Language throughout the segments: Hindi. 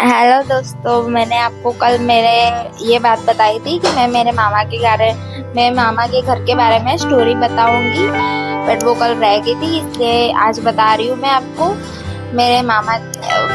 हेलो दोस्तों, मैंने आपको कल मेरे ये बात बताई थी कि मैं मेरे मामा के घर के बारे में स्टोरी बताऊंगी, बट वो कल रह गई थी, इसलिए आज बता रही हूँ मैं आपको।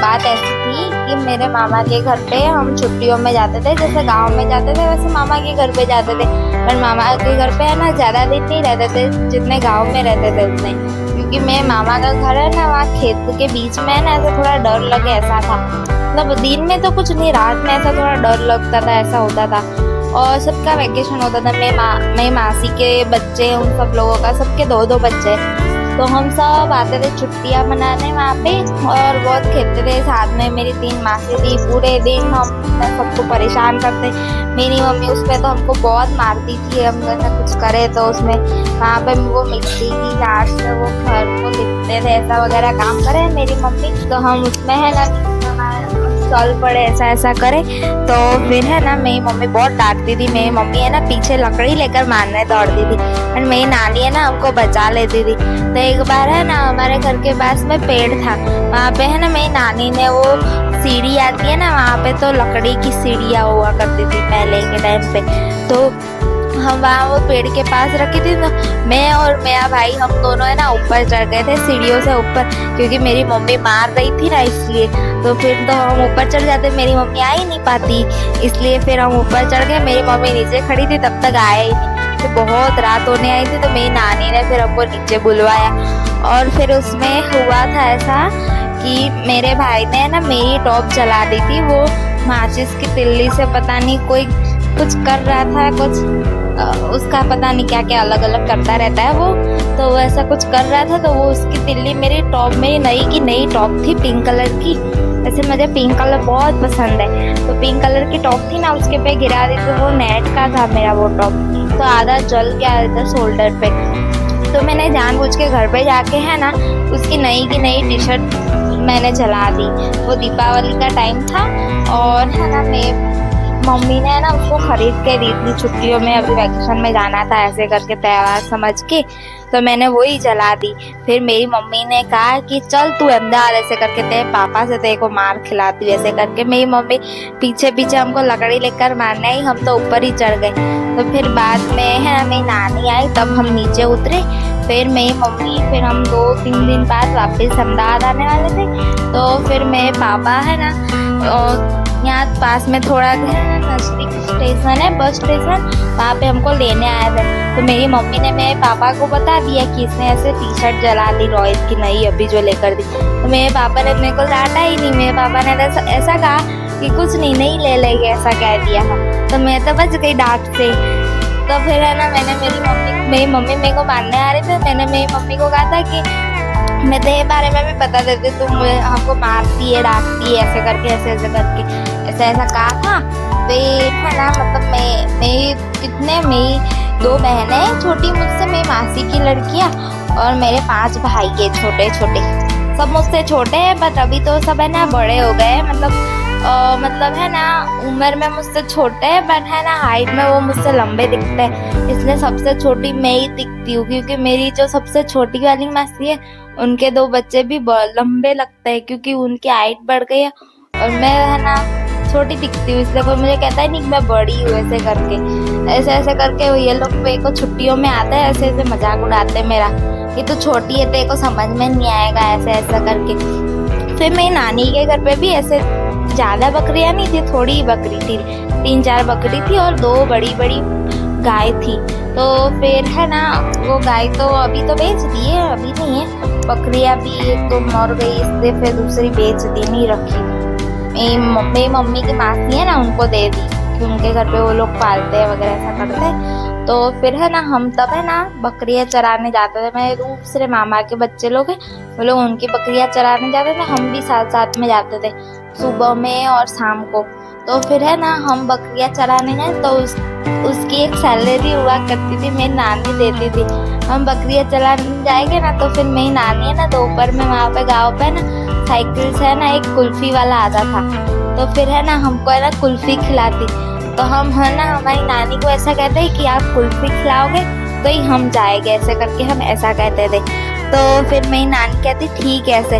बात ऐसी थी कि मेरे मामा के घर पे हम छुट्टियों में जाते थे, जैसे गांव में जाते थे वैसे मामा के घर पे जाते थे। पर मामा के घर पे है ना ज़्यादा दिन नहीं रहते थे जितने गाँव में रहते थे उतने, क्योंकि मेरे मामा का घर है ना वहाँ खेत के बीच में है ना, ऐसा थोड़ा डर लगे ऐसा था। मतलब दिन में तो कुछ नहीं, रात में ऐसा थोड़ा डर लगता था, ऐसा होता था। और सबका वेकेशन होता था, मेरी मासी के बच्चे, उन सब लोगों का, सबके दो दो बच्चे, तो हम सब आते थे छुट्टियां मनाने वहाँ पे और बहुत खेलते थे साथ में। मेरी 3 मासी थी, पूरे दिन हम सबको परेशान करते। मेरी मम्मी उसमें तो हमको बहुत मारती थी, हम ऐसा कुछ करे तो उसमें वहाँ पे वो मिट्टी की झाड़ से वो घर को लिपते थे, ऐसा वगैरह काम करे मेरी मम्मी, तो हम उसमें है ना चल पड़े ऐसा ऐसा करे। तो फिर है ना मेरी मम्मी बहुत डांटती थी। मेरी मम्मी है ना पीछे लकड़ी लेकर मारने दौड़ती थी और मेरी नानी है ना हमको बचा लेती थी। तो एक बार है ना हमारे घर के पास में पेड़ था, वहाँ पे है ना मेरी नानी ने वो सीढ़ी आती है ना वहाँ पे, तो लकड़ी की सीढ़ियाँ हुआ करती थी पहले के टाइम पे, तो हम वहाँ वो पेड़ के पास रखी थी। तो मैं और मेरा भाई हम दोनों है ना ऊपर चढ़ गए थे सीढ़ियों से ऊपर, क्योंकि मेरी मम्मी मार रही थी ना इसलिए। तो फिर तो हम ऊपर चढ़ जाते, मेरी मम्मी आ ही नहीं पाती, इसलिए फिर हम ऊपर चढ़ गए। मेरी मम्मी नीचे खड़ी थी, तब तक आया ही नहीं। तो बहुत रात होने आई थी, तो मेरी नानी ने फिर हमको नीचे बुलवाया। और फिर उसमें हुआ था ऐसा कि मेरे भाई ने ना मेरी टॉप जला दी थी, वो माचिस की तिल्ली से, पता नहीं कोई कुछ कर रहा था, कुछ उसका पता नहीं क्या क्या अलग अलग करता रहता है वो, तो वो ऐसा कुछ कर रहा था। तो वो उसकी तिल्ली मेरी टॉप, मेरी नई टॉप थी पिंक कलर की, वैसे मुझे पिंक कलर बहुत पसंद है, तो पिंक कलर की टॉप थी ना उसके पे गिरा दी। तो वो नेट का था मेरा वो टॉप, तो आधा जल गया था शोल्डर पे। तो मैंने जानबूझ के घर पे जाके है ना उसकी नई की नई टी शर्ट मैंने जला दी। वो दीपावली का टाइम था और है ना मैं मम्मी ने ना उसको खरीद के दी थी छुट्टियों में, अभी वैकेशन में जाना था ऐसे करके त्योहार समझ के, तो मैंने वही जला दी। फिर मेरी मम्मी ने कहा कि चल तू अंदर, ऐसे करके तेरे पापा से तेरे को मार खिलाती, ऐसे करके मेरी मम्मी पीछे पीछे हमको लकड़ी लेकर मारने आई, हम तो ऊपर ही चढ़ गए। तो फिर बाद में है ना मेरी नानी आई, तब हम नीचे उतरे। फिर मेरी मम्मी, फिर हम 2-3 दिन बाद वापस अहमदाबाद आने वाले थे। तो फिर मेरे पापा है ना यहाँ पास में थोड़ा नजदीक स्टेशन है, बस स्टेशन, वहाँ पे हमको लेने आए थे। तो मेरी मम्मी ने मेरे पापा को बता दिया कि इसने ऐसे टी शर्ट जला दी रॉयस की नई, अभी जो लेकर दी। तो मेरे पापा ने मेरे को डांटा ही नहीं, मेरे पापा ने ऐसा कहा कि कुछ नहीं ले लेंगे, ऐसा कह दिया था। तो मैं तो बच गई डांट से। तो फिर है ना मेरी मम्मी मेरे को मारने आ रही थी, मैंने मेरी मम्मी को कहा था कि मैं तेरे बारे में भी बता देती, तुम हमको मारती है, डांटती है, ऐसे करके ऐसा कहा था। फिर है ना मतलब मेरी 2 बहनें छोटी मुझसे, मेरी मासी की लड़कियां, और मेरे 5 भाई है छोटे छोटे, सब मुझसे छोटे हैं, बट अभी तो सब है ना बड़े हो गए, मतलब है ना उम्र में मुझसे छोटे हैं, बट है ना हाइट में वो मुझसे लंबे दिखते हैं, इसलिए सबसे छोटी मैं ही दिखती हूँ, क्योंकि मेरी जो सबसे छोटी वाली मासी है उनके 2 बच्चे भी लंबे लगते हैं, क्योंकि उनकी हाइट बढ़ गई है और मैं है ना छोटी दिखती हूँ, इसलिए कोई मुझे कहता है नहीं कि मैं बड़ी हूँ, ऐसे करके ये लोग मेरे को छुट्टियों में आते हैं, ऐसे मजाक उड़ाते हैं मेरा कि तू छोटी है, तेरे को समझ में नहीं आएगा, ऐसा करके। फिर मेरी नानी के घर पे भी ऐसे ज़्यादा बकरियाँ नहीं थी, थोड़ी ही बकरी थी, 3-4 बकरी थी और 2 बड़ी गाय थी। तो फिर है ना वो गाय तो अभी तो बेच दी है, अभी नहीं है, बकरियाँ भी एक तो मर गई, इसलिए फिर दूसरी बेच दी, नहीं रखी। मेरी मम्मी की मासी है ना उनको दे दी, कि उनके घर पे वो लोग पालते हैं वगैरह, ऐसा करते हैं। तो फिर है ना हम तब है ना बकरियाँ चराने जाते थे, मेरे दूसरे मामा के बच्चे लोग हैं, वो लोग उनकी बकरियाँ चराने जाते थे, हम भी साथ में जाते थे सुबह में और शाम को। तो फिर है ना हम बकरियाँ चराने गए, तो उसकी एक सैलरी हुआ करती थी, मेरी नानी देती थी। हम बकरियाँ चराने जाएंगे ना, तो फिर मेरी नानी है ना दोपहर में वहाँ पे गाँव पे ना साइकिल से है ना एक कुल्फी वाला आता था, तो फिर है ना हमको है ना कुल्फी खिलाती। तो हम है ना हमारी नानी को ऐसा कहते हैं कि आप कुल्फी खिलाओगे तो ही हम जाएंगे, ऐसे करके हम ऐसा कहते थे। तो फिर मेरी नानी कहती ठीक है ऐसे।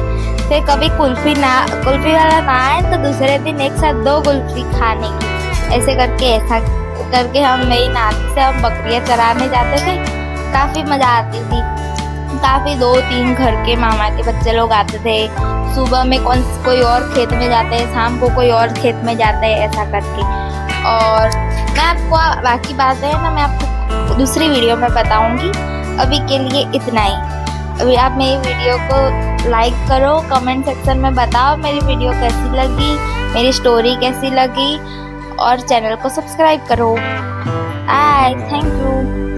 फिर कभी कुल्फी वाला ना आए तो दूसरे दिन एक साथ 2 कुल्फी खाने की, ऐसा करके हम मेरी नानी से हम बकरियां चराने जाते थे। काफ़ी मज़ा आती थी। काफ़ी 2-3 घर के मामा के बच्चे लोग आते थे। सुबह में कोई और खेत में जाते हैं, शाम को कोई और खेत में जाते हैं, ऐसा करके। और मैं आपको बाकी बातें ना मैं आपको दूसरी वीडियो में बताऊंगी। अभी के लिए इतना ही। अभी आप मेरी वीडियो को लाइक करो, कमेंट सेक्शन में बताओ मेरी वीडियो कैसी लगी, मेरी स्टोरी कैसी लगी, और चैनल को सब्सक्राइब करो। Bye, thank you.